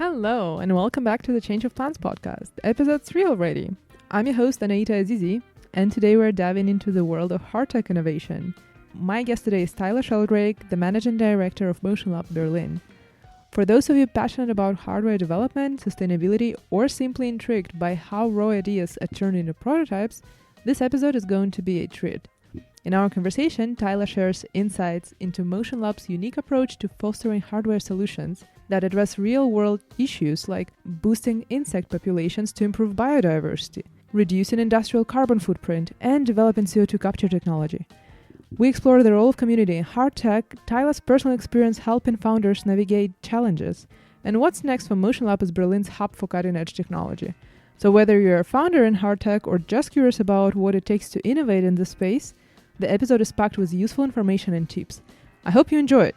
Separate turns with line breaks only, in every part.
Hello, and welcome back to the Change of Plans podcast, episode 3 already. I'm your host, Anaita Azizi, and today we're diving into the world of Hardtech innovation. My guest today is Tayla Sheldrake, the Managing Director of MotionLab's Berlin. For those of you passionate about hardware development, sustainability, or simply intrigued by how raw ideas are turned into prototypes, this episode is going to be a treat. In our conversation, Tayla shares insights into MotionLab's unique approach to fostering hardware solutions that address real-world issues like boosting insect populations to improve biodiversity, reducing industrial carbon footprint, and developing CO2 capture technology. We explore the role of community in Hardtech, Tayla's personal experience helping founders navigate challenges, and what's next for MotionLab as Berlin's hub for cutting-edge technology. So whether you're a founder in Hardtech or just curious about what it takes to innovate in this space, the episode is packed with useful information and tips. I hope you enjoy it.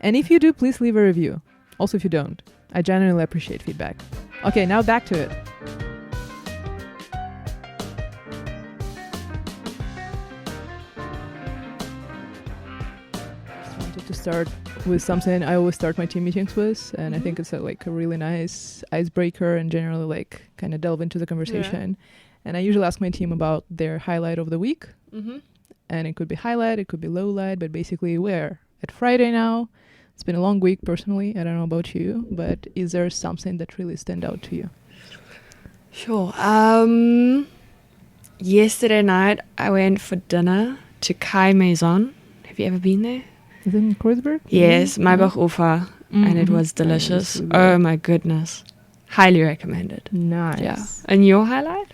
And if you do, please leave a review. Also, if you don't, I genuinely appreciate feedback. Okay, now back to it. Just wanted to start with something I always start my team meetings with, and I think it's a really nice icebreaker and generally kind of delve into the conversation. Yeah. And I usually ask my team about their highlight of the week. Mm-hmm. And it could be highlight, it could be low light, but basically we're at Friday now. It's been a long week personally. I don't know about you, but is there something that really stand out to you?
Sure. Yesterday night I went for dinner to Kai Maison. Have you ever been there?
Is it in Kreuzberg?
Yes, Maybach-Ufer, and it was delicious. Oh my goodness. Highly recommended.
Nice.
Yeah. And your highlight?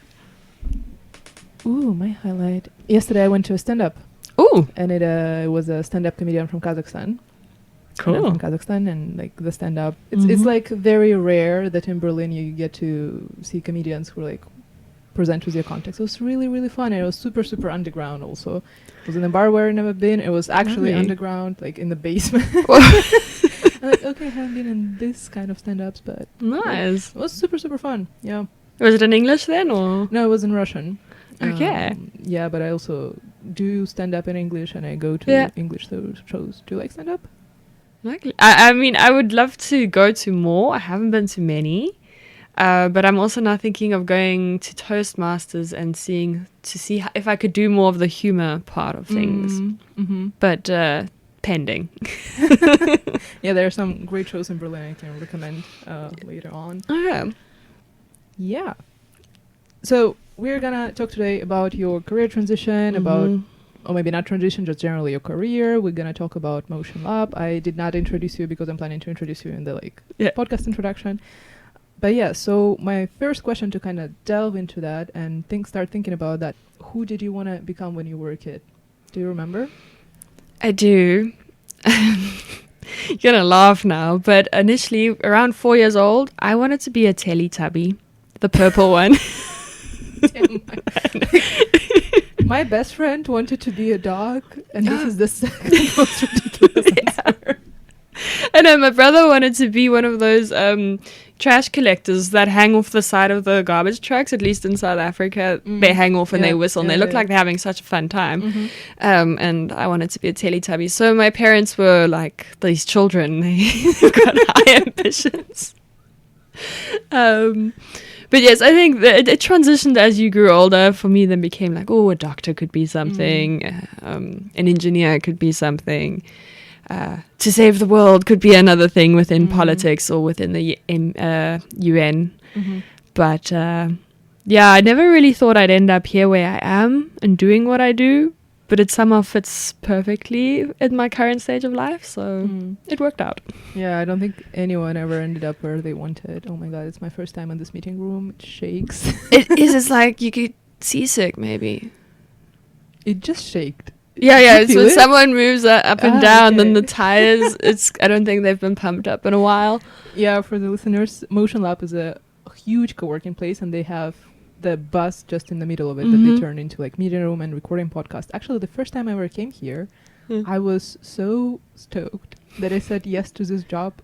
Ooh, my highlight. Yesterday I went to a stand-up.
Ooh.
And it was a stand-up comedian from Kazakhstan.
Cool.
And I'm from Kazakhstan, and the stand-up. It's very rare that in Berlin you get to see comedians who present with your context. It was really, really fun. And it was super, super underground also. It was in a bar where I've never been. It was actually underground, in the basement. I'm okay, I haven't been in this kind of stand-ups, but
nice.
It was super, super fun. Yeah.
Was it in English then, or?
No, it was in Russian.
Okay.
Yeah, but I also do stand up in English, and I go to English shows. Do you like stand up?
I mean, I would love to go to more. I haven't been to many, but I'm also now thinking of going to Toastmasters and see if I could do more of the humor part of things. Mm-hmm. But pending.
Yeah, there are some great shows in Berlin I can recommend later on.
Oh yeah.
Yeah. So we're gonna talk today about your career transition, or maybe not transition, just generally your career. We're gonna talk about MotionLab. I did not introduce you because I'm planning to introduce you in the podcast introduction. But yeah, so my first question to kind of delve into that and start thinking about that. Who did you want to become when you were a kid? Do you remember?
I do. You're gonna laugh now, but initially, around 4 years old, I wanted to be a Teletubby, the purple one.
My best friend wanted to be a dog, and this is the second most ridiculous answer.
And then my brother wanted to be one of those trash collectors that hang off the side of the garbage trucks. At least in South Africa, they hang off and they whistle, and they look like they're having such a fun time. Mm-hmm. And I wanted to be a Teletubby. So my parents were like, these children, they've got high ambitions. But yes, I think that it transitioned as you grew older. For me, then became a doctor could be something, an engineer could be something, to save the world could be another thing within politics or within the UN. Mm-hmm. But I never really thought I'd end up here where I am and doing what I do. But it somehow fits perfectly in my current stage of life, so it worked out.
Yeah, I don't think anyone ever ended up where they wanted. Oh my god, it's my first time in this meeting room. It shakes.
It is. It's like you get seasick, maybe.
It just shaked.
Yeah. It's when someone moves up and down, then the tires. I don't think they've been pumped up in a while.
Yeah, for the listeners, MotionLab is a huge co-working place, and they have the bus just in the middle of it that they turn into meeting room and recording podcast. Actually, the first time I ever came here, I was so stoked that I said yes to this job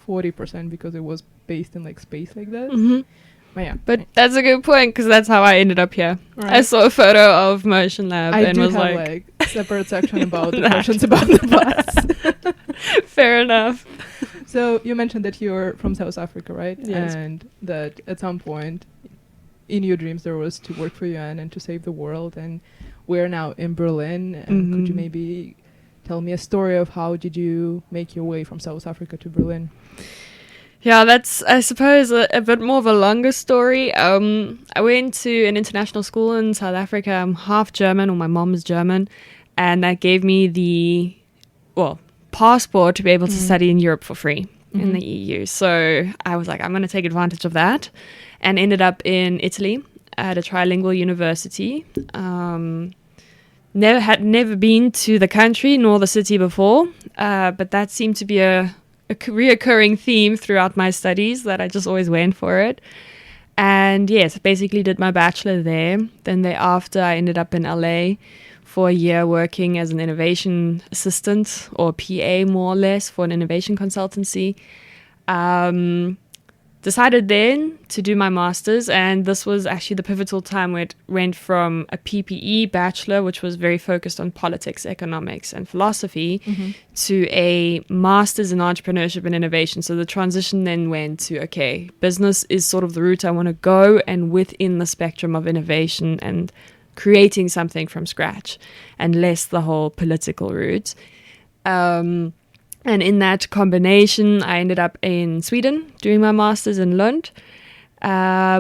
40% because it was based in space like that. Mm-hmm.
But that's a good point, because that's how I ended up here. Right. I saw a photo of MotionLab and was like
separate section about the questions about the bus.
Fair enough.
So you mentioned that you're from South Africa, right?
Yes.
And that at some point in your dreams there was to work for UN and to save the world. And we're now in Berlin. And could you maybe tell me a story of how did you make your way from South Africa to Berlin?
Yeah, that's, I suppose, a bit more of a longer story. I went to an international school in South Africa. I'm half German, or my mom is German. And that gave me the, passport to be able to study in Europe for free in the EU. So I was like, I'm going to take advantage of that, and ended up in Italy at a trilingual university. Never been to the country nor the city before, but that seemed to be a reoccurring theme throughout my studies, that I just always went for it. And yes, basically did my bachelor there. Then thereafter, I ended up in LA for a year working as an innovation assistant, or PA more or less, for an innovation consultancy. Decided then to do my master's, and this was actually the pivotal time where it went from a PPE bachelor, which was very focused on politics, economics, and philosophy, to a master's in entrepreneurship and innovation. So the transition then went to, okay, business is sort of the route I want to go, and within the spectrum of innovation and creating something from scratch, and less the whole political route. And in that combination, I ended up in Sweden doing my master's in Lund,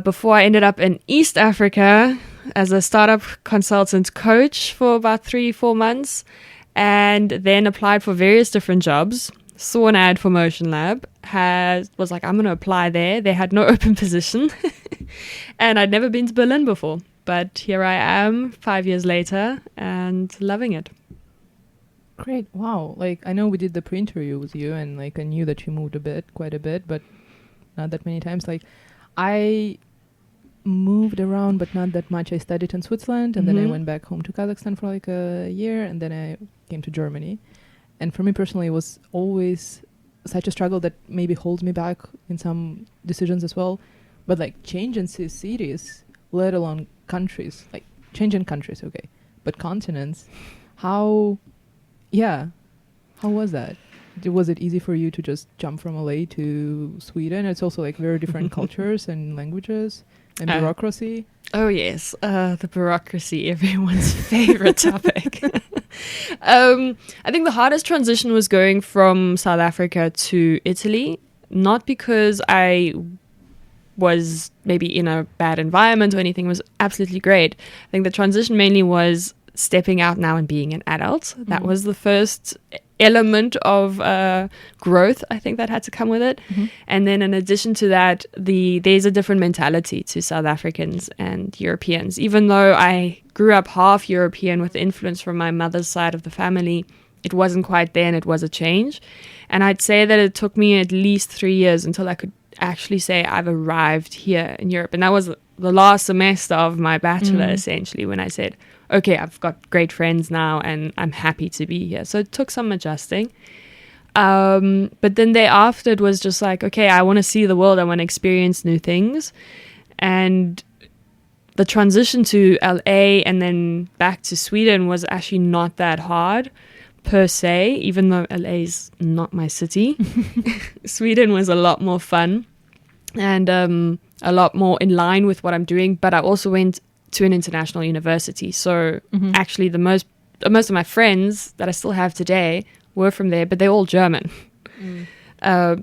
before I ended up in East Africa as a startup consultant coach for about 3-4 months, and then applied for various different jobs. Saw an ad for MotionLab, was like, I'm going to apply there. They had no open position, and I'd never been to Berlin before. But here I am 5 years later and loving it.
Great. Wow. Like, I know we did the pre-interview with you, and like I knew that you moved quite a bit, but not that many times. Like, I moved around, but not that much. I studied in Switzerland, and then I went back home to Kazakhstan for like a year, and then I came to Germany. And for me personally, it was always such a struggle that maybe holds me back in some decisions as well. But like changing cities, let alone countries, like changing countries, okay, but continents, how was that? Was it easy for you to just jump from LA to Sweden? It's also like very different cultures and languages and bureaucracy.
Oh yes, the bureaucracy, everyone's favorite topic. I think the hardest transition was going from South Africa to Italy, not because I was maybe in a bad environment or anything. It was absolutely great. I think the transition mainly was stepping out now and being an adult. That was the first element of growth, I think, that had to come with it. And then in addition to that, there's a different mentality to South Africans and Europeans. Even though I grew up half European with influence from my mother's side of the family, it wasn't quite there, and it was a change. And I'd say that it took me at least 3 years until I could actually say I've arrived here in Europe. And that was the last semester of my bachelor, essentially, when I said, okay, I've got great friends now and I'm happy to be here. So it took some adjusting. But then thereafter, it was just like, okay, I want to see the world. I want to experience new things. And the transition to LA and then back to Sweden was actually not that hard per se, even though LA is not my city. Sweden was a lot more fun and a lot more in line with what I'm doing. But I also went to an international university. So actually most of my friends that I still have today were from there, but they're all German.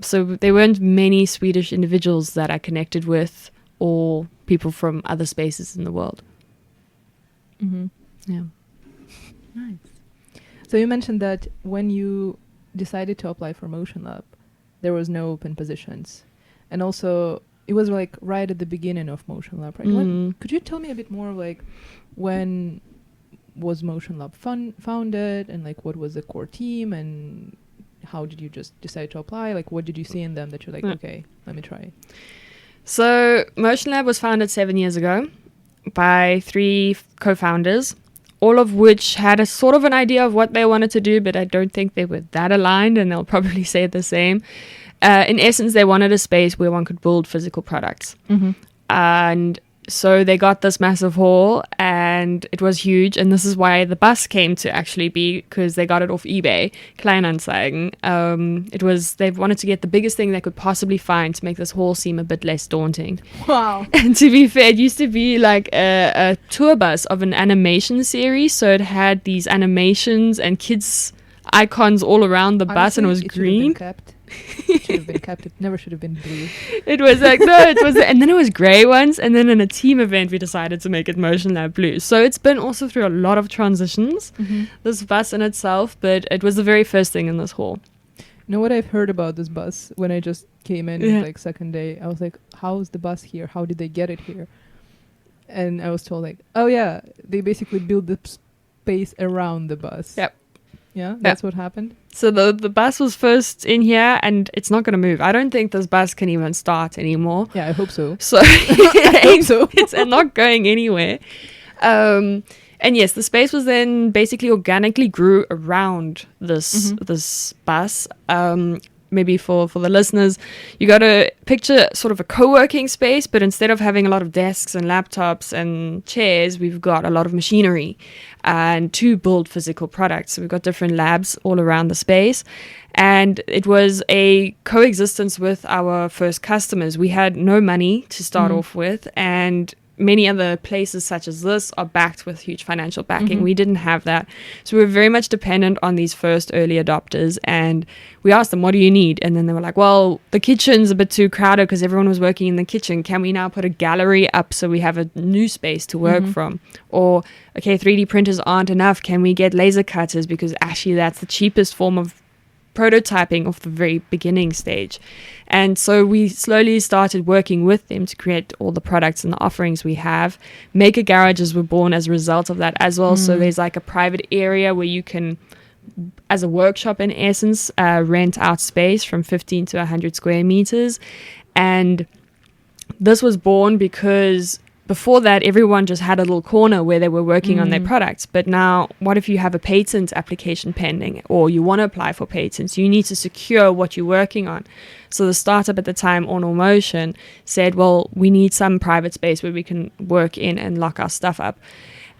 So there weren't many Swedish individuals that I connected with, or people from other spaces in the world. Yeah.
Nice. So you mentioned that when you decided to apply for MotionLab, there was no open positions. And also, it was like right at the beginning of MotionLab, right? Could you tell me a bit more, like, when was MotionLab founded, and like what was the core team, and how did you just decide to apply? Like, what did you see in them that you're like, okay, let me try?
So MotionLab was founded 7 years ago by 3 co-founders, all of which had a sort of an idea of what they wanted to do, but I don't think they were that aligned, and they'll probably say the same. In essence, they wanted a space where one could build physical products. And so they got this massive haul, and it was huge. And this is why the bus came to actually be, because they got it off eBay, Kleinanzeigen. They wanted to get the biggest thing they could possibly find to make this haul seem a bit less daunting.
Wow.
And to be fair, it used to be like a tour bus of an animation series. So it had these animations and kids' icons all around the bus, and it was green.
It should have been kept. It never should have been blue.
It was like, no, it was, and then it was grey once, and then in a team event we decided to make it MotionLab blue. So it's been also through a lot of transitions, this bus in itself, but it was the very first thing in this hall.
You know what I've heard about this bus when I just came in, like second day? I was like, how's the bus here? How did they get it here? And I was told like, oh yeah, they basically built the space around the bus.
Yep.
Yeah, that's what happened.
So the bus was first in here, and it's not going to move. I don't think this bus can even start anymore.
Yeah, I hope so.
So it's not going anywhere. And yes, the space was then basically organically grew around this bus. Maybe for the listeners, you got to picture sort of a co-working space, but instead of having a lot of desks and laptops and chairs, we've got a lot of machinery and to build physical products. So we've got different labs all around the space. And it was a coexistence with our first customers. We had no money to start off with, and many other places such as this are backed with huge financial backing. We didn't have that. So we were very much dependent on these first early adopters. And we asked them, what do you need? And then they were like, well, the kitchen's a bit too crowded because everyone was working in the kitchen. Can we now put a gallery up so we have a new space to work from? Or, okay, 3D printers aren't enough. Can we get laser cutters? Because actually that's the cheapest form of prototyping of the very beginning stage. And so we slowly started working with them to create all the products and the offerings we have. Maker garages were born as a result of that as well. So there's like a private area where you can, as a workshop in essence, rent out space from 15 to 100 square meters. And this was born because before that, everyone just had a little corner where they were working on their products. But now, what if you have a patent application pending, or you want to apply for patents? You need to secure what you're working on. So the startup at the time, Ornal Motion, said, well, we need some private space where we can work in and lock our stuff up.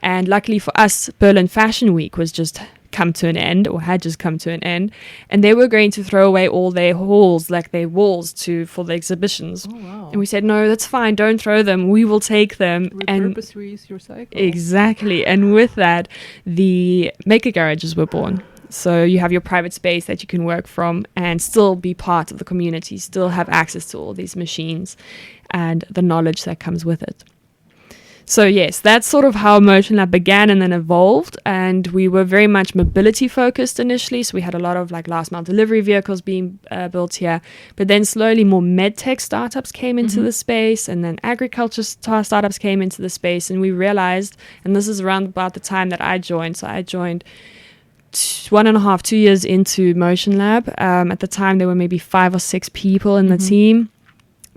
And luckily for us, Berlin Fashion Week was just come to an end, or had just come to an end, and they were going to throw away all their halls, like their walls, for the exhibitions.
Oh, wow.
And we said, no, that's fine, don't throw them, we will take them.
Repurpose, reuse, recycle.
Exactly. And with that, the maker garages were born. So you have your private space that you can work from and still be part of the community, still have access to all these machines and the knowledge that comes with it. So yes, that's sort of how MotionLab began and then evolved. And we were very much mobility focused initially. So we had a lot of like last mile delivery vehicles being built here. But then slowly more medtech startups came into the space, and then agriculture startups came into the space. And we realized, and this is around about the time that I joined. So I joined 1.5, 2 years into MotionLab. At the time, there were maybe 5 or 6 people in the team.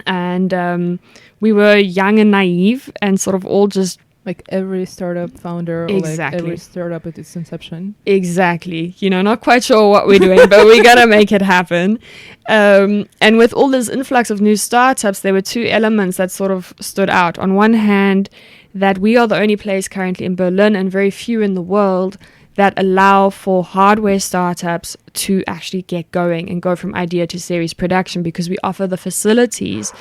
And we were young and naive and sort of all just...
Like every startup founder, or like every startup at its inception.
Exactly. You know, not quite sure what we're doing, but we got to make it happen. And with all this influx of new startups, there were 2 elements that sort of stood out. On one hand, that we are the only place currently in Berlin and very few in the world that allow for hardware startups to actually get going and go from idea to series production, because we offer the facilities.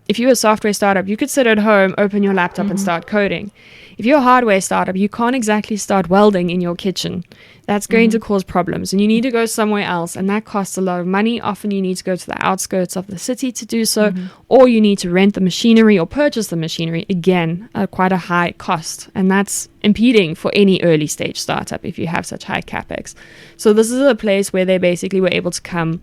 If you're a software startup, you could sit at home, open your laptop and start coding. If you're a hardware startup, you can't exactly start welding in your kitchen. That's going to cause problems, and you need to go somewhere else, and that costs a lot of money. Often you need to go to the outskirts of the city to do so, or you need to rent the machinery or purchase the machinery, again, at quite a high cost, and that's impeding for any early stage startup if you have such high capex. So this is a place where they basically were able to come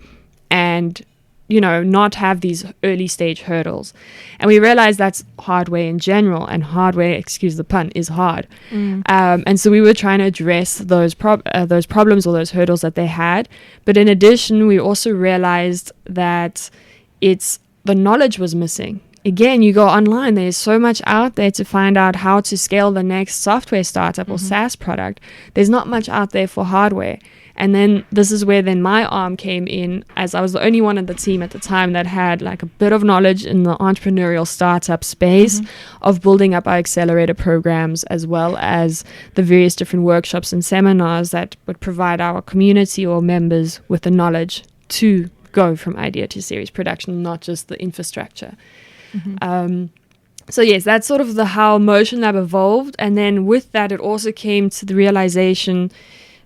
and, you know, not have these early stage hurdles. And we realized that's hardware in general, and hardware, excuse the pun, is hard. And so we were trying to address those problems or those hurdles that they had. But in addition, we also realized that the knowledge was missing. again, you go online, there's so much out there to find out how to scale the next software startup or SaaS product. There's not much out there for hardware. And then this is where then my arm came in, as I was the only one in the team at the time that had like a bit of knowledge in the entrepreneurial startup space of building up our accelerator programs, as well as the various different workshops and seminars that would provide our community or members with the knowledge to go from idea to series production, not just the infrastructure. So yes, that's sort of how MotionLab evolved. And then with that, it also came to the realization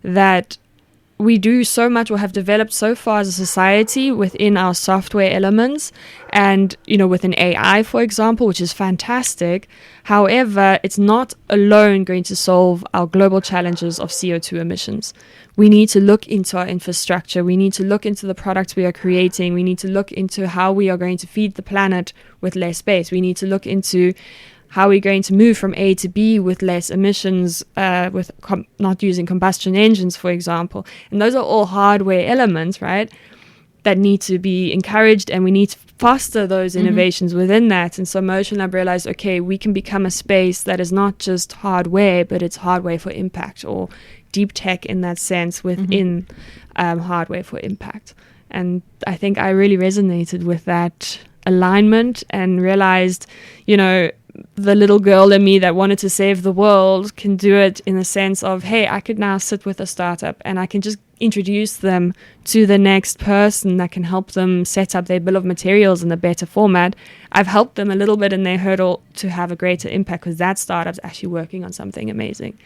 that we do so much, or have developed so far as a society within our software elements and, within AI, for example, which is fantastic. However, it's not alone going to solve our global challenges of CO2 emissions. We need to look into our infrastructure. We need to look into the products we are creating. We need to look into how we are going to feed the planet with less space. We need to look into how we're going to move from A to B with less emissions, with not using combustion engines, for example. And those are all hardware elements, right, that need to be encouraged, and we need to foster those innovations within that. And so MotionLab realized, okay, we can become a space that is not just hardware, but it's hardware for impact, or deep tech in that sense within hardware for impact. And I think I really resonated with that alignment and realized, the little girl in me that wanted to save the world can do it in the sense of, hey, I could now sit with a startup and I can just introduce them to the next person that can help them set up their bill of materials in a better format. I've helped them a little bit in their hurdle to have a greater impact, because that startup's actually working on something amazing.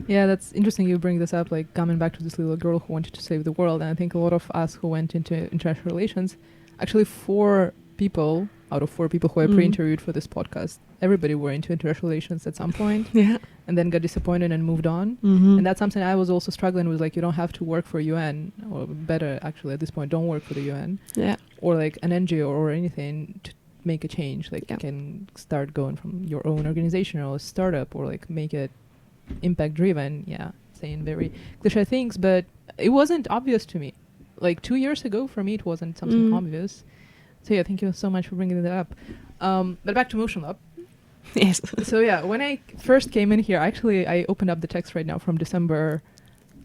Yeah, that's interesting you bring this up, like coming back to this little girl who wanted to save the world. And I think a lot of us who went into international relations, actually 4 people out of 4 people who I pre-interviewed for this podcast, everybody were into international relations at some point, and then got disappointed and moved on. And that's something I was also struggling with, like, you don't have to work for UN, or better actually at this point, don't work for the UN, or like an NGO or anything to make a change. Like you can start going from your own organization or a startup, or like make it impact driven. Saying very cliche things, but it wasn't obvious to me. Like 2 years ago, for me, it wasn't something obvious. So yeah, thank you so much for bringing that up. But back to MotionLab.
Yes.
So yeah, when I first came in here, actually, I opened up the text right now from December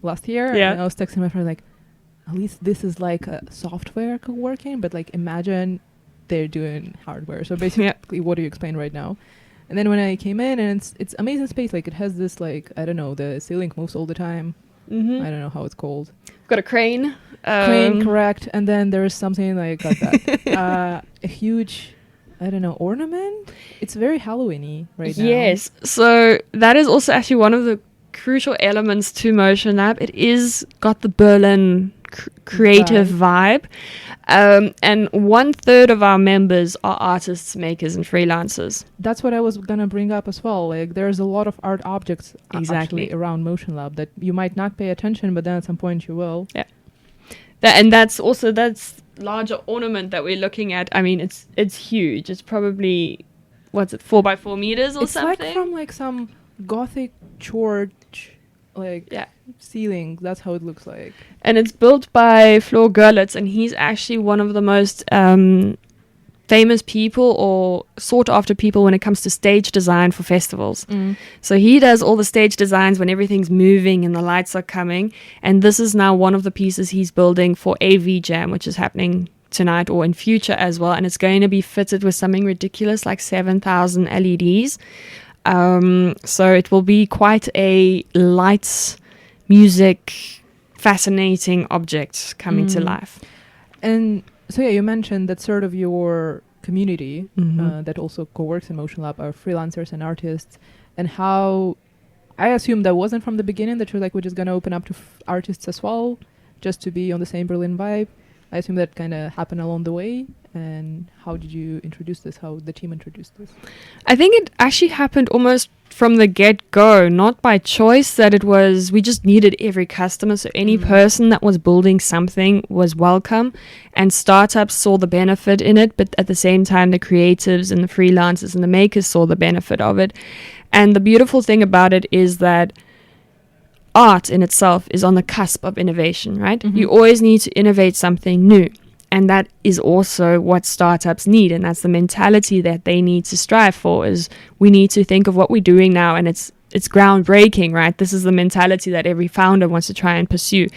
last year. And I was texting my friend, like, at least this is like a software co-working, but like imagine they're doing hardware. So basically what you explained right now. And then when I came in, and it's amazing space. Like it has this, like, I don't know, the ceiling moves all the time. I don't know how it's called.
Got a crane.
Crane, correct. And then there's something like that. A huge, I don't know, ornament. It's very Halloween-y right now.
Yes. So that is also actually one of the crucial elements to MotionLab. It is got the Berlin creative vibe. And 1/3 of our members are artists, makers, and freelancers.
That's what I was going to bring up as well. Like, there's a lot of art objects actually around MotionLab that you might not pay attention, but then at some point you will.
Yeah. That's larger ornament that we're looking at. I mean, it's huge. It's probably, 4 by 4 meters or something? It's
like from like some Gothic church, ceiling. That's how it looks like.
And it's built by Floor Gerlitz, and he's actually one of the most famous people, or sought after people, when it comes to stage design for festivals. So he does all the stage designs when everything's moving and the lights are coming. And this is now one of the pieces he's building for AV Jam, which is happening tonight or in future as well. And it's going to be fitted with something ridiculous like 7,000 LEDs. So it will be quite a lights, music, fascinating object coming to life.
And so yeah, you mentioned that sort of your community that also co-works in MotionLab are freelancers and artists, and how I assume that wasn't from the beginning that you're like, we're just going to open up to artists as well, just to be on the same Berlin vibe. I assume that kind of happened along the way. And how did you introduce this? How the team introduced this?
I think it actually happened almost from the get-go, not by choice, that it was, we just needed every customer. So any person that was building something was welcome, and startups saw the benefit in it. But at the same time, the creatives and the freelancers and the makers saw the benefit of it. And the beautiful thing about it is that art in itself is on the cusp of innovation, right? You always need to innovate something new. And that is also what startups need. And that's the mentality that they need to strive for, is we need to think of what we're doing now, and it's groundbreaking, right? This is the mentality that every founder wants to try and pursue.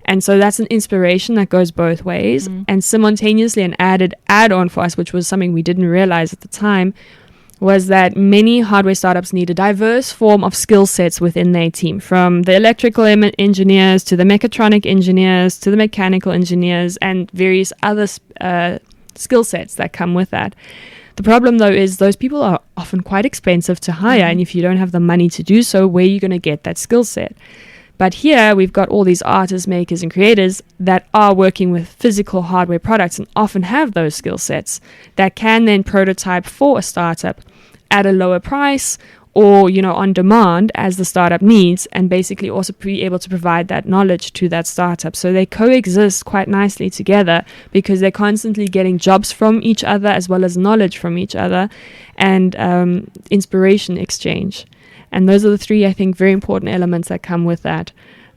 And so that's an inspiration that goes both ways. And simultaneously, an add-on for us, which was something we didn't realize at the time, was that many hardware startups need a diverse form of skill sets within their team, from the electrical engineers to the mechatronic engineers to the mechanical engineers and various other skill sets that come with that. The problem, though, is those people are often quite expensive to hire, and if you don't have the money to do so, where are you going to get that skill set? But here we've got all these artists, makers, and creators that are working with physical hardware products and often have those skill sets that can then prototype for a startup at a lower price, or, on demand as the startup needs, and basically also be able to provide that knowledge to that startup. So they coexist quite nicely together because they're constantly getting jobs from each other as well as knowledge from each other, and inspiration exchange. And those are the three, I think, very important elements that come with that.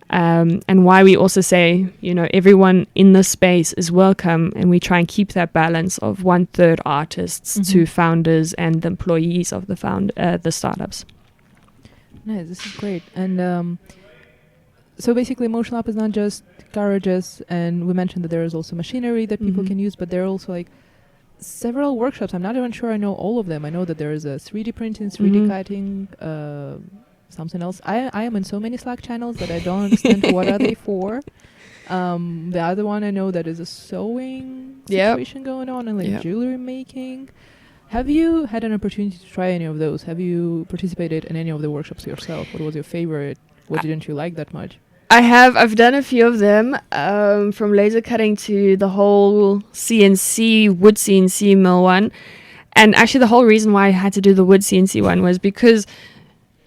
And why we also say, everyone in this space is welcome, and we try and keep that balance of 1/3 artists to founders and the employees of the startups.
Nice, this is great. And so basically, MotionLab is not just garages, and we mentioned that there is also machinery that people can use, but there are also like several workshops. I'm not even sure I know all of them. I know that there is a 3D printing, 3D cutting, something else. I am in so many Slack channels that I don't understand what are they for. The other one I know that is a sewing situation going on, and like jewelry making. Have you had an opportunity to try any of those? Have you participated in any of the workshops yourself? What was your favorite? What didn't you like that much?
I've done a few of them, from laser cutting to the whole wood CNC mill one. And actually the whole reason why I had to do the wood CNC one was because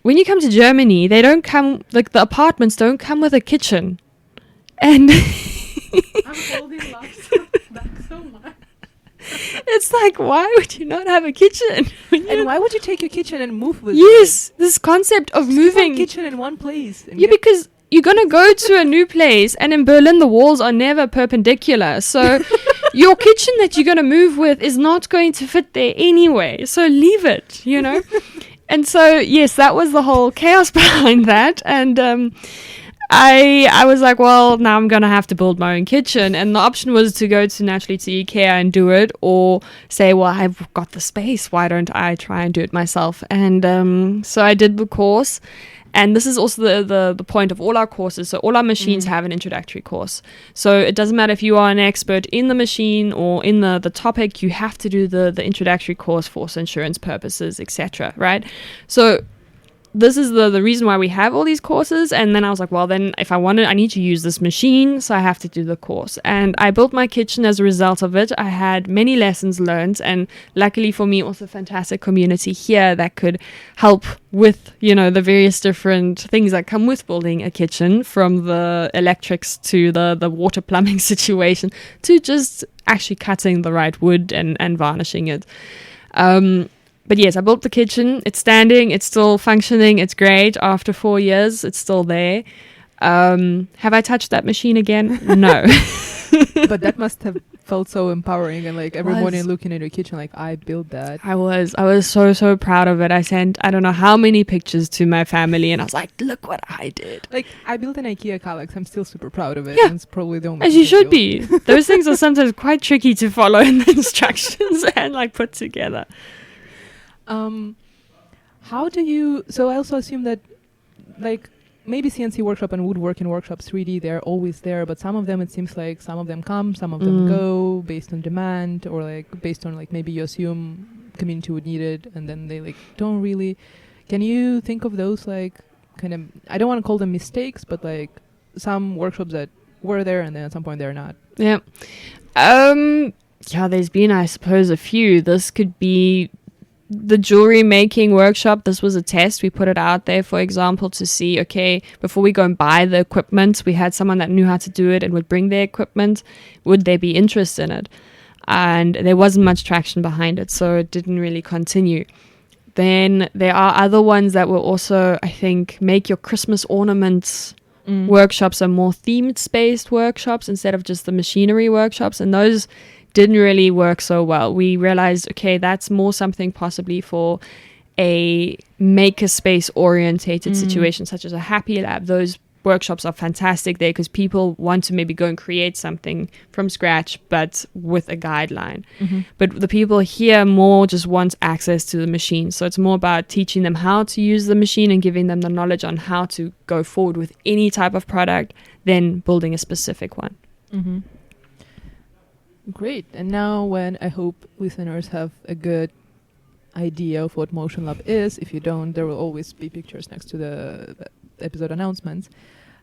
when you come to Germany, they don't come, like the apartments don't come with a kitchen. And
I'm holding back so much.
It's like, why would you not have a kitchen?
And why would you take your kitchen and move with
it? This concept of moving
kitchen in one place.
Because you're going to go to a new place, and in Berlin, the walls are never perpendicular. So your kitchen that you're going to move with is not going to fit there anyway. So leave it, And so, yes, that was the whole chaos behind that. And I was like, well, now I'm going to have to build my own kitchen. And the option was to go to IKEA and do it, or say, well, I've got the space. Why don't I try and do it myself? And so I did the course. And this is also the point of all our courses. So all our machines have an introductory course. So it doesn't matter if you are an expert in the machine or in the topic, you have to do the introductory course for insurance purposes, etc. Right? So this is the reason why we have all these courses. And then I was like, well, then if I need to use this machine, so I have to do the course. And I built my kitchen as a result of it. I had many lessons learned, and luckily for me, also a fantastic community here that could help with, the various different things that come with building a kitchen, from the electrics to the water plumbing situation to just actually cutting the right wood and varnishing it. But yes, I built the kitchen. It's standing. It's still functioning. It's great. After 4 years, it's still there. Have I touched that machine again? No.
But that must have felt so empowering, and like every morning looking at your kitchen, like, I built that.
I was so proud of it. I sent I don't know how many pictures to my family, and I was like, look what I did.
Like, I built an IKEA Kallax. I'm still super proud of it.
Yeah.
And it's probably the only
as you should be. Those things are sometimes quite tricky to follow in the instructions and like put together.
How do you, so I also assume that like maybe CNC workshop and woodworking workshops 3D, they're always there, but some of them, it seems like some of them come, some of them go based on demand, or like based on like maybe you assume community would need it and then they like don't really. Can you think of those like kind of, I don't want to call them mistakes, but like some workshops that were there and then at some point they're not?
Yeah. There's been, I suppose, a few. This could be the jewelry making workshop. This was a test. We put it out there, for example, to see, okay, before we go and buy the equipment, we had someone that knew how to do it and would bring their equipment. Would there be interest in it? And there wasn't much traction behind it, so it didn't really continue. Then there are other ones that will also, I think, make your Christmas ornaments workshops are more themed-based workshops instead of just the machinery workshops, and those didn't really work so well. We realized, okay, that's more something possibly for a makerspace orientated situation, such as a happy lab. Those workshops are fantastic there because people want to maybe go and create something from scratch, but with a guideline. But the people here more just want access to the machine. So it's more about teaching them how to use the machine and giving them the knowledge on how to go forward with any type of product than building a specific one.
Great. And now when I hope listeners have a good idea of what MotionLab is, if you don't, there will always be pictures next to the episode announcements.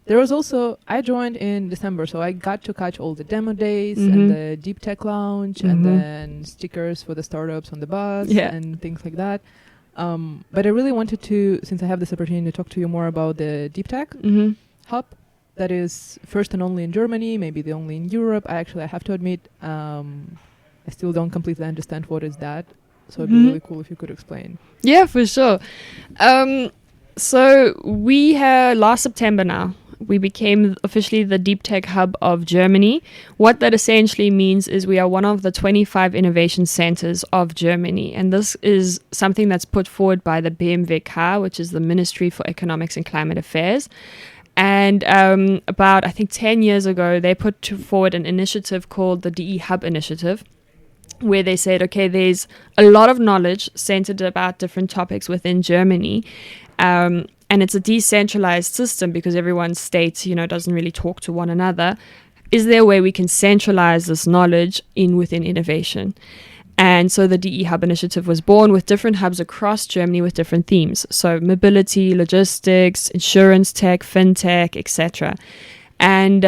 There was also, I joined in December, so I got to catch all the demo days and the deep tech lounge and then stickers for the startups on the bus and things like that. But I really wanted to, since I have this opportunity, to talk to you more about the deep tech hub that is first and only in Germany, maybe the only in Europe. I have to admit, I still don't completely understand what is that. So it'd be really cool if you could explain.
Yeah, for sure. So we had last September now, we became officially the Deep Tech Hub of Germany. What that essentially means is we are one of the 25 innovation centers of Germany. And this is something that's put forward by the BMWK, which is the Ministry for Economics and Climate Affairs. And about, I think, 10 years ago, they put forward an initiative called the DE Hub Initiative, where they said, okay, there's a lot of knowledge centered about different topics within Germany. And it's a decentralized system because everyone's state, doesn't really talk to one another. Is there a way we can centralize this knowledge within innovation? And so the DE Hub Initiative was born with different hubs across Germany with different themes. So mobility, logistics, insurance tech, fintech, etc. And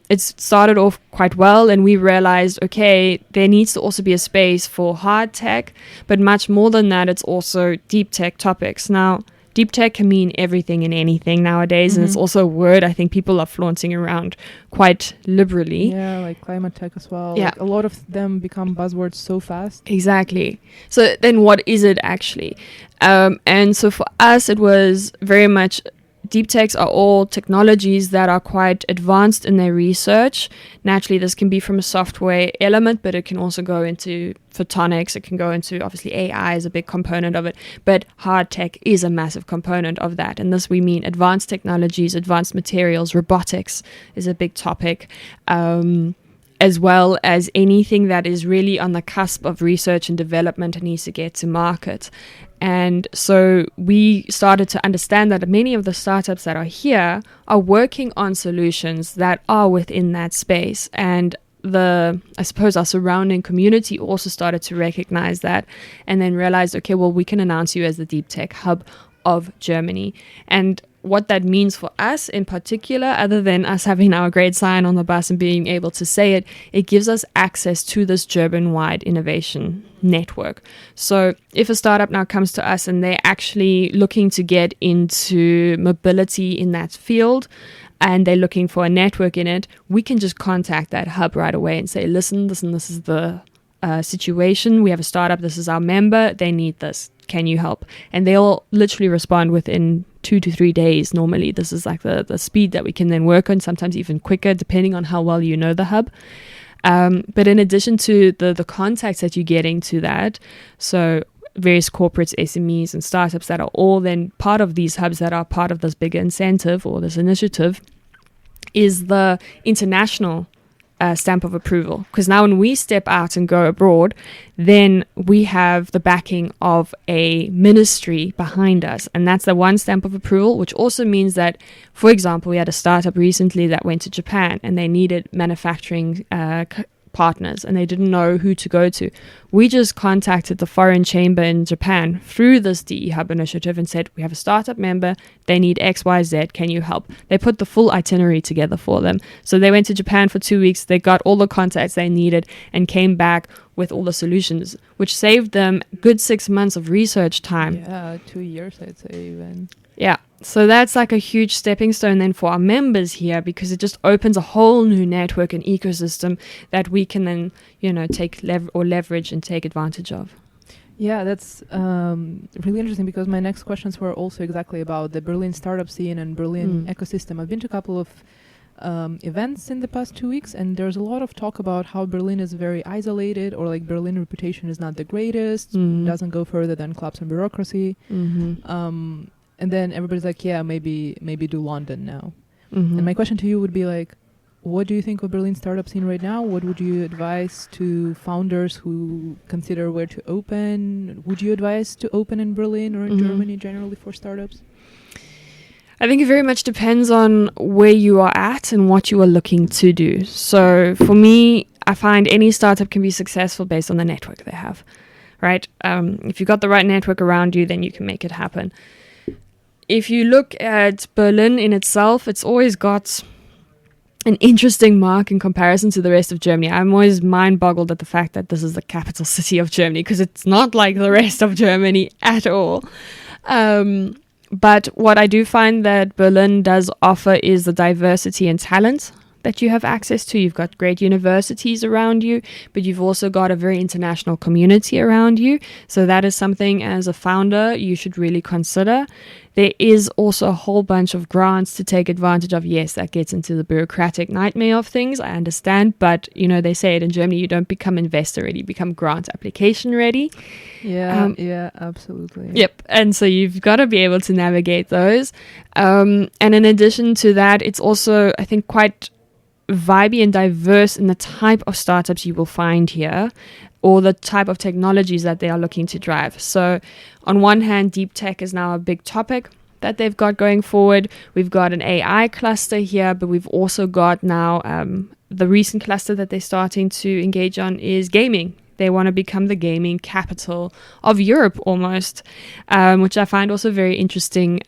it started off quite well, and we realized, okay, there needs to also be a space for hard tech, but much more than that, it's also deep tech topics. Now, deep tech can mean everything and anything nowadays, and it's also a word I think people are flaunting around quite liberally.
Yeah, like climate tech as well.
Yeah.
Like a lot of them become buzzwords so fast.
Exactly. So then what is it actually? And so for us, it was very much... Deep techs are all technologies that are quite advanced in their research. Naturally, this can be from a software element, but it can also go into photonics. It can go into, obviously, AI is a big component of it, but hard tech is a massive component of that. And this we mean advanced technologies, advanced materials, robotics is a big topic, as well as anything that is really on the cusp of research and development and needs to get to market. And so we started to understand that many of the startups that are here are working on solutions that are within that space. And I suppose our surrounding community also started to recognize that and then realized, okay, well, we can announce you as the Deep Tech Hub of Germany. And what that means for us in particular, other than us having our great sign on the bus and being able to say it, it gives us access to this German-wide innovation network. So if a startup now comes to us and they're actually looking to get into mobility in that field, and they're looking for a network in it, we can just contact that hub right away and say, listen, this is the situation. We have a startup. This is our member. They need this. Can you help? And they'll literally respond within 2 to 3 days. Normally, this is like the speed that we can then work on, sometimes even quicker, depending on how well you know the hub. But in addition to the contacts that you're getting to that, so various corporates, SMEs, and startups that are all then part of these hubs that are part of this bigger incentive or this initiative, is the international stamp of approval. Because now when we step out and go abroad, then we have the backing of a ministry behind us. And that's the one stamp of approval, which also means that, for example, we had a startup recently that went to Japan and they needed manufacturing partners and they didn't know who to go to. We just contacted the foreign chamber in Japan through this DE Hub initiative and said, we have a startup member, they need XYZ, can you help? They put the full itinerary together for them. So they went to Japan for 2 weeks, they got all the contacts they needed and came back with all the solutions, which saved them a good 6 months of research time.
Yeah, 2 years, I'd say even.
Yeah, so that's like a huge stepping stone then for our members here, because it just opens a whole new network and ecosystem that we can then, take leverage and take advantage of.
Yeah, that's really interesting because my next questions were also exactly about the Berlin startup scene and Berlin ecosystem. I've been to a couple of events in the past 2 weeks, and there's a lot of talk about how Berlin is very isolated, or like Berlin reputation is not the greatest, doesn't go further than clubs and bureaucracy. And then everybody's like, yeah, maybe do London now. And my question to you would be like, what do you think of Berlin startup scene right now? What would you advise to founders who consider where to open? Would you advise to open in Berlin or in Germany generally for startups?
I think it very much depends on where you are at and what you are looking to do. So for me, I find any startup can be successful based on the network they have, right? If you've got the right network around you, then you can make it happen. If you look at Berlin in itself, it's always got an interesting mark in comparison to the rest of Germany. I'm always mind-boggled at the fact that this is the capital city of Germany, because it's not like the rest of Germany at all. But what I do find that Berlin does offer is the diversity and talent that you have access to. You've got great universities around you, but you've also got a very international community around you. So that is something as a founder you should really consider. There is also a whole bunch of grants to take advantage of. Yes, that gets into the bureaucratic nightmare of things, I understand. But, you know, they say it in Germany, you don't become investor ready, you become grant application ready.
Yeah, absolutely.
Yep. And so you've got to be able to navigate those. And in addition to that, it's also, I think, quite vibey and diverse in the type of startups you will find here, or the type of technologies that they are looking to drive. So on one hand, deep tech is now a big topic that they've got going forward. We've got an AI cluster here, but we've also got now the recent cluster that they're starting to engage on is gaming. They want to become the gaming capital of Europe almost, which I find also very interesting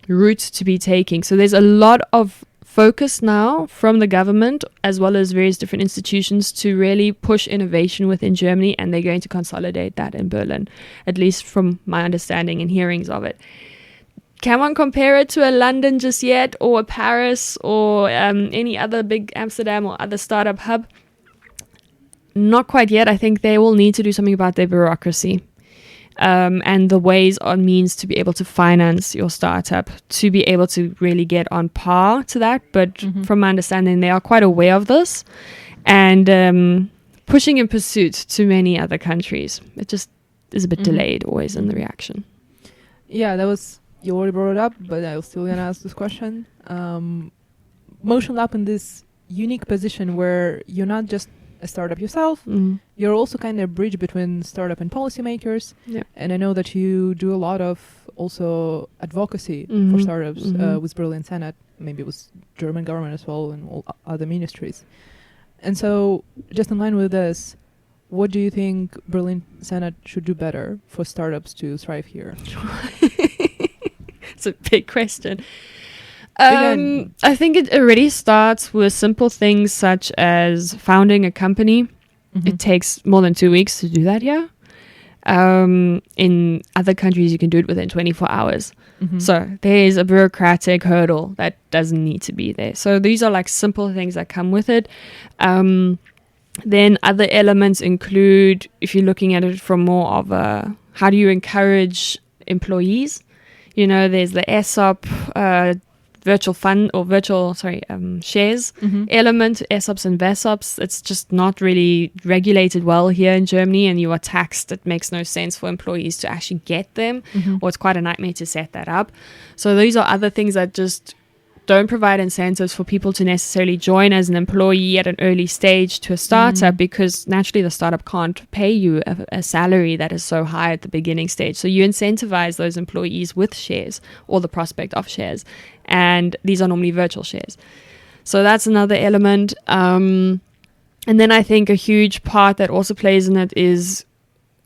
route to be taking. So there's a lot of focus now from the government as well as various different institutions to really push innovation within Germany, and they're going to consolidate that in Berlin, at least from my understanding and hearings of it. Can one compare it to a London just yet, or a Paris, or any other big Amsterdam or other startup hub? Not quite yet. I think they will need to do something about their bureaucracy. And the ways or means to be able to finance your startup, to be able to really get on par to that. But from my understanding, they are quite aware of this and pushing in pursuit to many other countries. It just is a bit delayed always in the reaction.
Yeah, you already brought it up, but I was still going to ask this question. MotionLab in this unique position where you're not just a startup yourself, you're also kind of a bridge between startup and policymakers. Yeah. And I know that you do a lot of also advocacy for startups with Berlin Senate, maybe with German government as well, and all other ministries. And so just in line with this, what do you think Berlin Senate should do better for startups to thrive here?
It's a big question. I think it already starts with simple things such as founding a company. It takes more than 2 weeks to do that here. In other countries, you can do it within 24 hours. So there is a bureaucratic hurdle that doesn't need to be there. So these are like simple things that come with it. Then other elements include, if you're looking at it from more of a, how do you encourage employees? You know, there's the ESOP, virtual fund or shares element, ESOPs and VESOPs. It's just not really regulated well here in Germany, and you are taxed. It makes no sense for employees to actually get them, or it's quite a nightmare to set that up. So these are other things that just don't provide incentives for people to necessarily join as an employee at an early stage to a startup, because naturally the startup can't pay you a salary that is so high at the beginning stage. So you incentivize those employees with shares or the prospect of shares. And these are normally virtual shares. So that's another element. And then I think a huge part that also plays in it is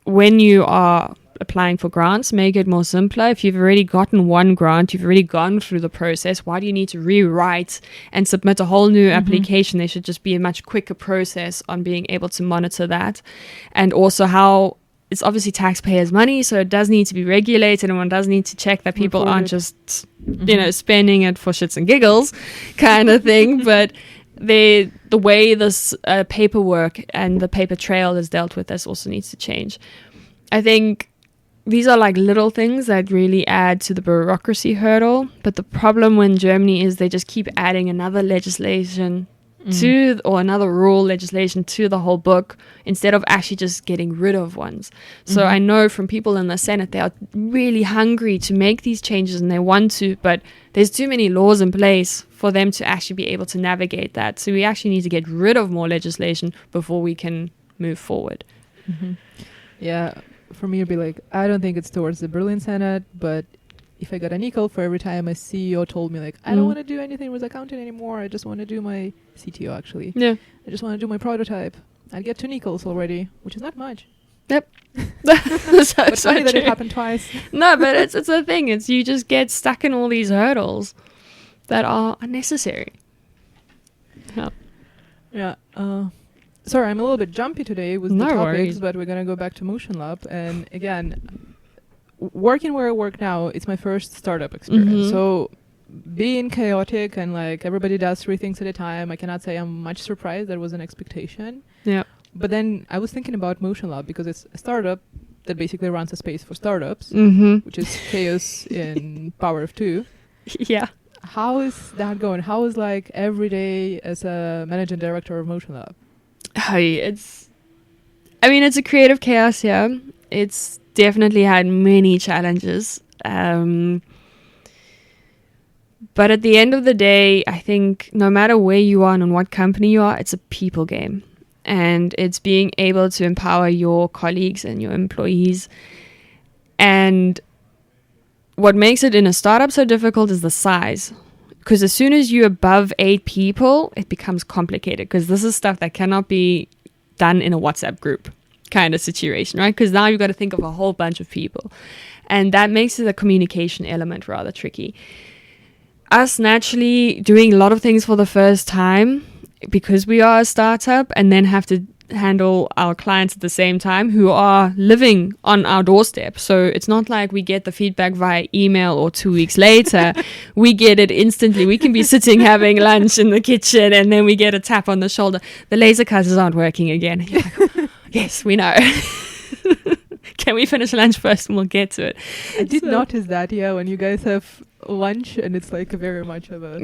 when you are applying for grants, make it more simpler. If you've already gotten one grant, you've already gone through the process, why do you need to rewrite and submit a whole new application? There should just be a much quicker process on being able to monitor that. And also how it's obviously taxpayers' money, so it does need to be regulated, and one does need to check that people aren't just, spending it for shits and giggles kind of thing. But the way this paperwork and the paper trail is dealt with, this also needs to change. I think these are like little things that really add to the bureaucracy hurdle. But the problem in Germany is they just keep adding another legislation or another rule legislation to the whole book instead of actually just getting rid of ones. So I know from people in the Senate, they are really hungry to make these changes and they want to, but there's too many laws in place for them to actually be able to navigate that. So we actually need to get rid of more legislation before we can move forward.
Yeah, for me it'd be like, I don't think it's towards the Berlin Senate, but if I got a nickel for every time a CEO told me, like, I don't want to do anything with accounting anymore, I just want to do my CTO, actually.
Yeah.
I just want to do my prototype. I'd get 2 nickels already, which is not much.
Yep.
But funny that it happened twice.
No, but it's a thing. It's you just get stuck in all these hurdles that are unnecessary.
Yeah. Sorry, I'm a little bit jumpy today with the topics,
worries.
but we're going to go back to MotionLab. And again, working where I work now, it's my first startup experience. So being chaotic and like everybody does 3 things at a time, I cannot say I'm much surprised. That was an expectation.
Yeah.
But then I was thinking about MotionLab because it's a startup that basically runs a space for startups, which is chaos in power of 2.
Yeah.
How is that going? How is like every day as a managing director of MotionLab?
It's a creative chaos here. It's definitely had many challenges. But at the end of the day, I think no matter where you are and on what company you are, it's a people game. And it's being able to empower your colleagues and your employees. And what makes it in a startup so difficult is the size. Because as soon as you're above 8 people, it becomes complicated. Because this is stuff that cannot be done in a WhatsApp group kind of situation, right? Because now you've got to think of a whole bunch of people. And that makes it a communication element rather tricky. Us naturally doing a lot of things for the first time because we are a startup and then have to handle our clients at the same time who are living on our doorstep. So it's not like we get the feedback via email or 2 weeks later. We get it instantly. We can be sitting having lunch in the kitchen and then we get a tap on the shoulder. The laser cutters aren't working again. You're like, yes, we know. Can we finish lunch first and we'll get to it?
I did notice that, yeah, when you guys have lunch and it's like very much of a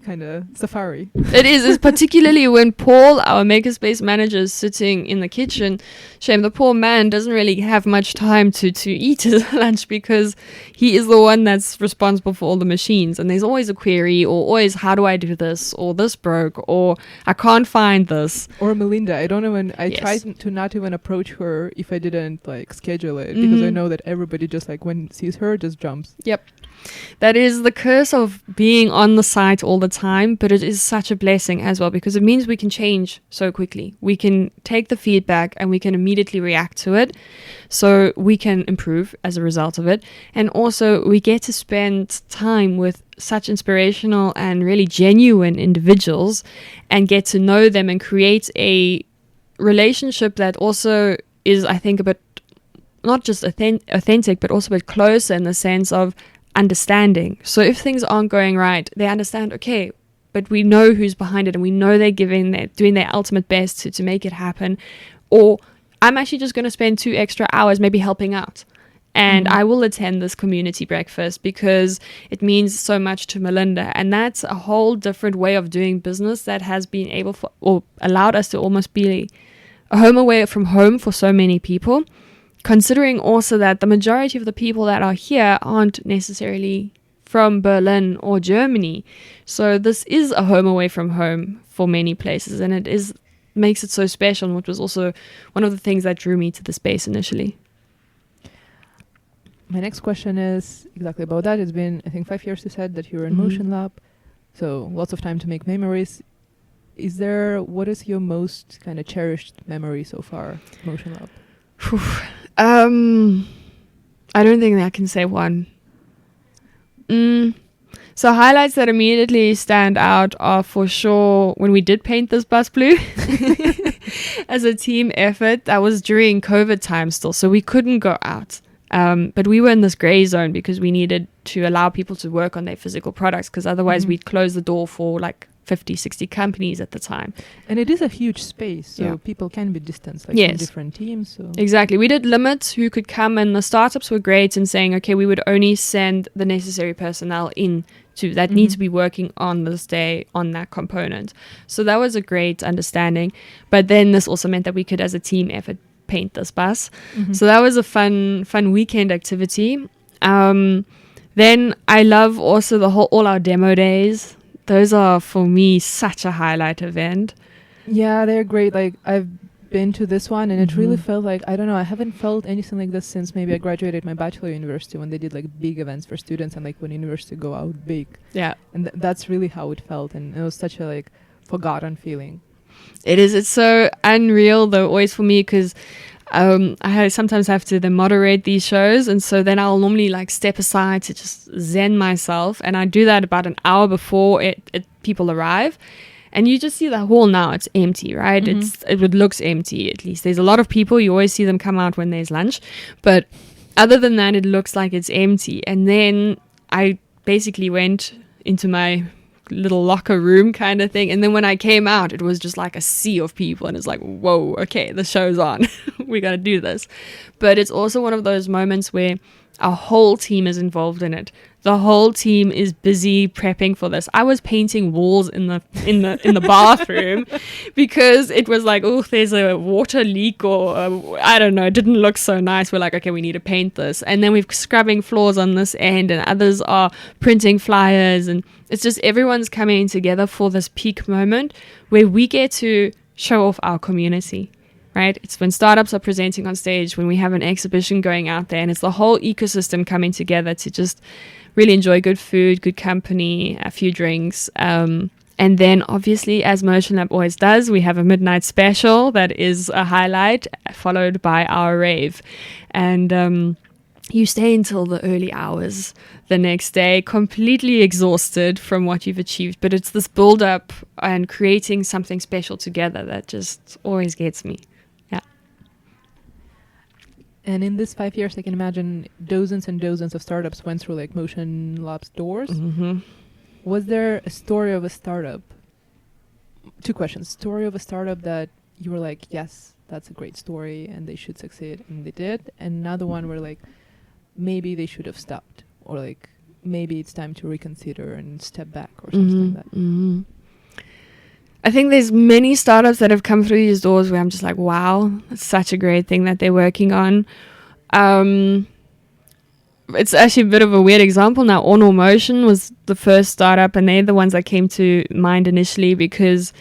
kind of safari.
It is. It's particularly when Paul, our makerspace manager, is sitting in the kitchen. Shame, the poor man doesn't really have much time to eat his lunch because he is the one that's responsible for all the machines. And there's always a query or always, how do I do this? Or this broke or I can't find this.
Or Melinda. I don't even, I tried to not even approach her if I didn't like schedule it because I know that everybody just like when sees her just jumps.
Yep. That is the curse of being on the site all the time, but it is such a blessing as well because it means we can change so quickly. We can take the feedback and we can immediately react to it, so we can improve as a result of it. And also we get to spend time with such inspirational and really genuine individuals and get to know them and create a relationship that also is, I think, a bit not just authentic, but also a bit closer in the sense of understanding. So if things aren't going right, they understand, okay, but we know who's behind it and we know they're doing their ultimate best to make it happen. Or I'm actually just going to spend 2 extra hours maybe helping out. And I will attend this community breakfast because it means so much to Melinda. And that's a whole different way of doing business that has been or allowed us to almost be a home away from home for so many people. Considering also that the majority of the people that are here aren't necessarily from Berlin or Germany. So this is a home away from home for many places, and it makes it so special, which was also one of the things that drew me to the space initially.
My next question is exactly about that. It's been, I think, 5 years you said that you were in MotionLab, so lots of time to make memories. What is your most kind of cherished memory so far, MotionLab?
I don't think I can say one. So highlights that immediately stand out are for sure when we did paint this bus blue as a team effort. That was during COVID time still, so we couldn't go out. But we were in this gray zone because we needed to allow people to work on their physical products because otherwise we'd close the door for like 50, 60 companies at the time.
And it is a huge space, so people can be distanced, like in different teams. So.
Exactly. We did limit who could come, and the startups were great in saying, okay, we would only send the necessary personnel in that need to be working on this day on that component. So that was a great understanding. But then this also meant that we could, as a team effort, paint this bus. So that was a fun weekend activity. Then I love also all our demo days. Those are, for me, such a highlight event.
Yeah, they're great. Like, I've been to this one, and it really felt like, I don't know, I haven't felt anything like this since maybe I graduated my bachelor university, when they did like big events for students and like when university go out big. Yeah. And that's really how it felt. And it was such a like forgotten feeling.
It is. It's so unreal though, always for me, because I sometimes have to then moderate these shows, and so then I'll normally like step aside to just zen myself, and I do that about an hour before people arrive, and you just see the hall now, it's empty, right? It looks empty, at least. There's a lot of people, you always see them come out when there's lunch, but other than that, it looks like it's empty. And then I basically went into my little locker room kind of thing, and then when I came out, it was just like a sea of people, and it's like, whoa, okay, the show's on. We gotta do this. But it's also one of those moments where our whole team is involved in it. The whole team is busy prepping for this. I was painting walls in the bathroom because it was like, oh, there's a water leak, or I don't know, it didn't look so nice. We're like, okay, we need to paint this. And then we're scrubbing floors on this end, and others are printing flyers, and it's just everyone's coming together for this peak moment where we get to show off our community. Right? It's when startups are presenting on stage, when we have an exhibition going out there, and it's the whole ecosystem coming together to just really enjoy good food, good company, a few drinks. And then obviously, as MotionLab always does, we have a midnight special that is a highlight, followed by our rave. And you stay until the early hours the next day, completely exhausted from what you've achieved. But it's this build up and creating something special together that just always gets me.
And in this 5 years, I can imagine dozens and dozens of startups went through like MotionLab's doors. Was there a story of a startup? 2 questions. Story of a startup that you were like, yes, that's a great story and they should succeed, and they did. And another one where like, maybe they should have stopped, or like, maybe it's time to reconsider and step back, or something like that.
I think there's many startups that have come through these doors where I'm just like, wow, it's such a great thing that they're working on. It's actually a bit of a weird example now. Ornor Motion was the first startup, and they're the ones that came to mind initially, because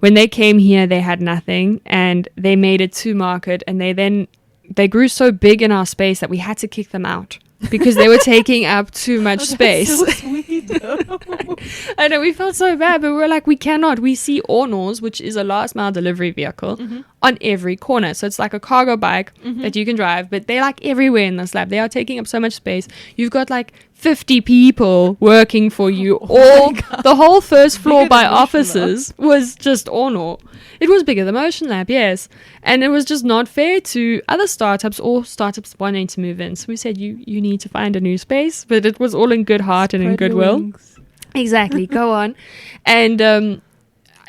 when they came here, they had nothing, and they made it to market, and they grew so big in our space that we had to kick them out because they were taking up too much space.
So sweet.
I know, we felt so bad, but we were like, we cannot. We see Ornors, which is a last mile delivery vehicle, on every corner. So it's like a cargo bike that you can drive, but they're like everywhere in this lab. They are taking up so much space. You've got like 50 people working for you. The whole first floor by offices was just Ornor. It was bigger than MotionLab, yes. And it was just not fair to other startups or startups wanting to move in. So we said, you need to find a new space. But it was all in good heart and in goodwill. Exactly. Go on. And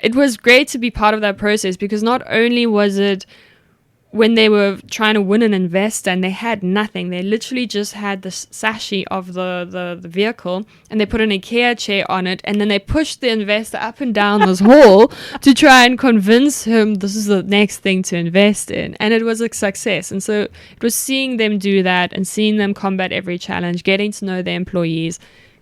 it was great to be part of that process, because not only was it when they were trying to win an investor and they had nothing, they literally just had the sashi of the vehicle, and they put an IKEA chair on it, and then they pushed the investor up and down this hall to try and convince him this is the next thing to invest in. And it was a success. And so it was seeing them do that and seeing them combat every challenge, getting to know their employees,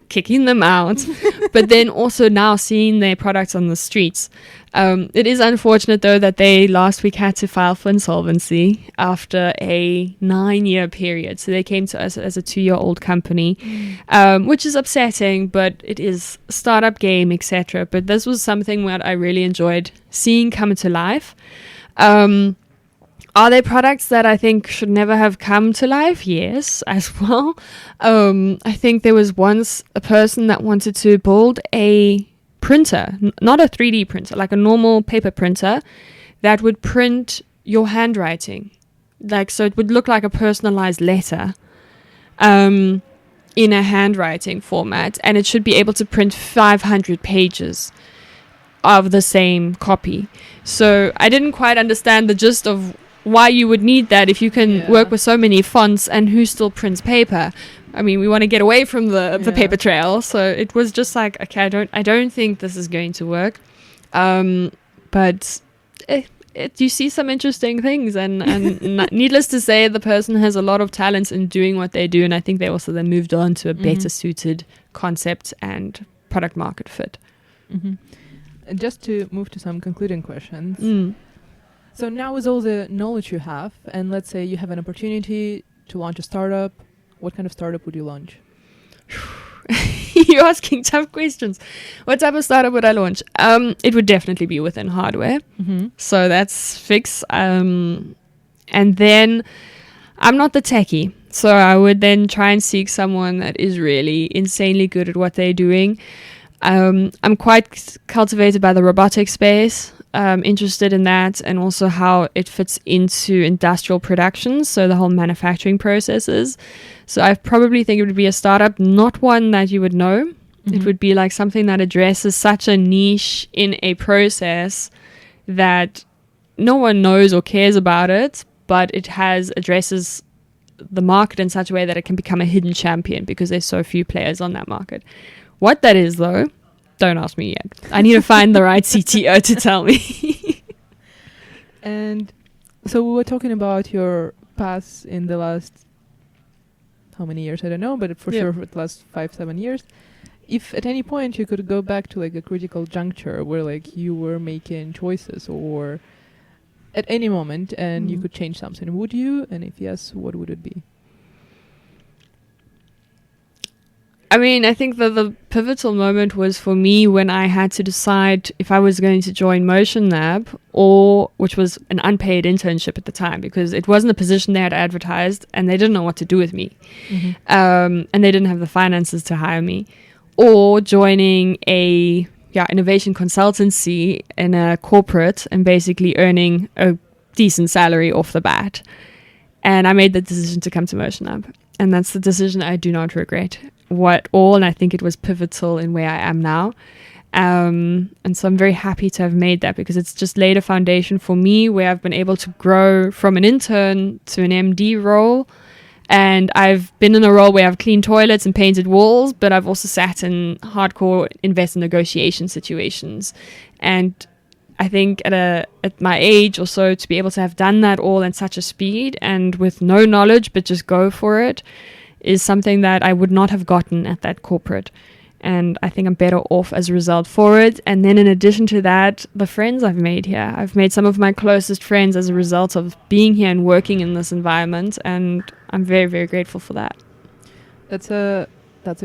kicking them out, but then also now seeing their products on the streets. It is unfortunate, though, that they last week had to file for insolvency after a 9-year period. So they came to us as a 2-year-old company, which is upsetting, but it is a startup game, etc. But this was something that I really enjoyed seeing come to life. Are there products that I think should never have come to life? Yes, as well. I think there was once a person that wanted to build a printer, not a 3D printer, like a normal paper printer that would print your handwriting. So it would look like a personalized letter in a handwriting format, and it should be able to print 500 pages. of the same copy. So I didn't quite understand the gist of why you would need that if you can work with so many fonts, and who still prints paper. I mean, we want to get away from the paper trail. So it was just like, okay, I don't think this is going to work. But you see some interesting things, and needless to say, the person has a lot of talents in doing what they do, and I think they also then moved on to a better suited concept and product market fit.
Mm-hmm. And just to move to some concluding questions. So now with all the knowledge you have, and let's say you have an opportunity to launch a startup, what kind of startup would you launch?
You're asking tough questions. What type of startup would I launch? It would definitely be within hardware. So that's fixed. And then I'm not the techie. So I would then try and seek someone that is really insanely good at what they're doing. I'm quite cultivated by the robotic space. Interested in that, and also how it fits into industrial production, so the whole manufacturing processes. So I probably think it would be a startup, not one that you would know. It would be like something that addresses such a niche in a process that no one knows or cares about it, but it addresses the market in such a way that it can become a hidden champion because there's so few players on that market. What that is, though, don't ask me yet. I need to find the right CTO to tell me.
And so we were talking about your path in the last, how many years, I don't know, but for sure for the last 5-7 years. If at any point you could go back to like a critical juncture where like you were making choices, or at any moment, and you could change something, would you? And if yes, what would it be?
I mean, I think that the pivotal moment was for me when I had to decide if I was going to join MotionLab, which was an unpaid internship at the time, because it wasn't a position they had advertised and they didn't know what to do with me. And they didn't have the finances to hire me, or joining a innovation consultancy in a corporate and basically earning a decent salary off the bat. And I made the decision to come to MotionLab. And that's the decision I do not regret and I think it was pivotal in where I am now. And so I'm very happy to have made that, because it's just laid a foundation for me where I've been able to grow from an intern to an MD role. And I've been in a role where I've cleaned toilets and painted walls, but I've also sat in hardcore investor negotiation situations. And I think at my age or so, to be able to have done that all in such a speed and with no knowledge, but just go for it, is something that I would not have gotten at that corporate. And I think I'm better off as a result for it. And then in addition to that, the friends I've made here. I've made some of my closest friends as a result of being here and working in this environment. And I'm very, very grateful for that.
That's a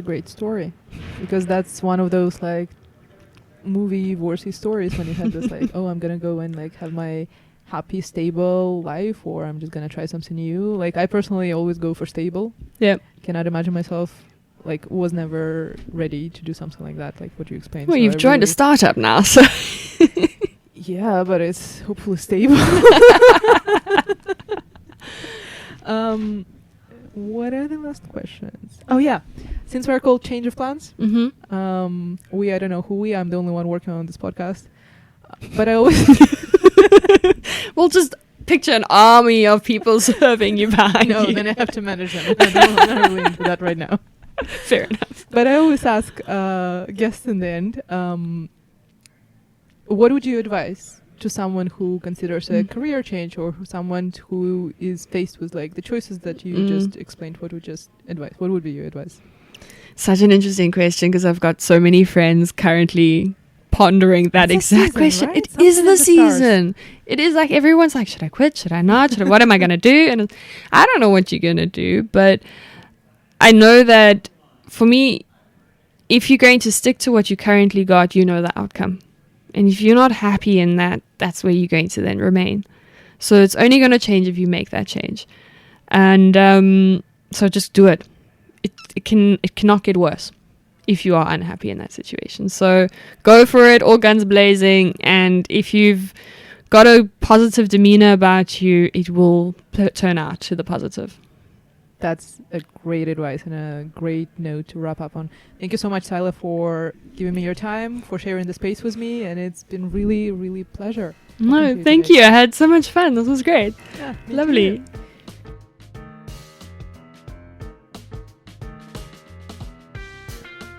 great story, because that's one of those like movie worthy stories when you have this like, oh, I'm going to go and like have my happy, stable life, or I'm just going to try something new. Like I personally always go for stable. Yeah. Cannot imagine myself, like was never ready to do something like that, like what you explained.
Well, so you've joined a startup now, so.
Yeah, but it's hopefully stable. What are the last questions? Oh yeah, since we're called Change of Plans, I don't know who I'm the only one working on this podcast, but I always
we'll just picture an army of people serving you behind you.
Then I have to manage them. I'm not really into that right now.
Fair enough.
But I always ask guests in the end, what would you advise to someone who considers a career change, or someone who is faced with like the choices that you just explained? What would be your advice?
Such an interesting question, because I've got so many friends currently pondering that exact question. Right? It is the season. It is like everyone's like, should I quit? Should I not? What am I going to do? And I don't know what you're going to do, but I know that for me, if you're going to stick to what you currently got, you know the outcome. And if you're not happy in that, that's where you're going to then remain. So it's only going to change if you make that change. And so just do it. It cannot get worse if you are unhappy in that situation. So go for it, all guns blazing. And if you've got a positive demeanor about you, it will turn out to the positive.
That's a great advice and a great note to wrap up on. Thank you so much, Tayla, for giving me your time, for sharing the space with me, and it's been really, really a pleasure.
No, thank you. I had so much fun. This was great.
Yeah,
lovely.
Too.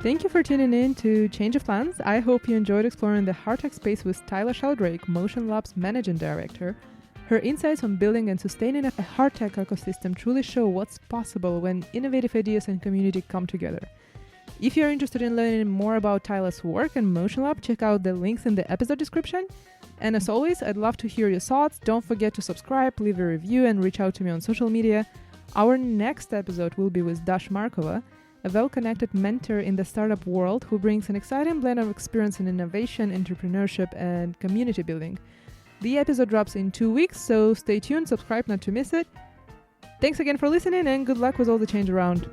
Thank you for tuning in to Change of Plans. I hope you enjoyed exploring the Hardtech space with Tayla Sheldrake, MotionLab's Managing Director. Her insights on building and sustaining a Hardtech ecosystem truly show what's possible when innovative ideas and community come together. If you're interested in learning more about Tayla's work and MotionLab, check out the links in the episode description. And as always, I'd love to hear your thoughts. Don't forget to subscribe, leave a review, and reach out to me on social media. Our next episode will be with Dash Markova, a well-connected mentor in the startup world who brings an exciting blend of experience in innovation, entrepreneurship, and community building. The episode drops in 2 weeks, so stay tuned, subscribe not to miss it. Thanks again for listening, and good luck with all the change around.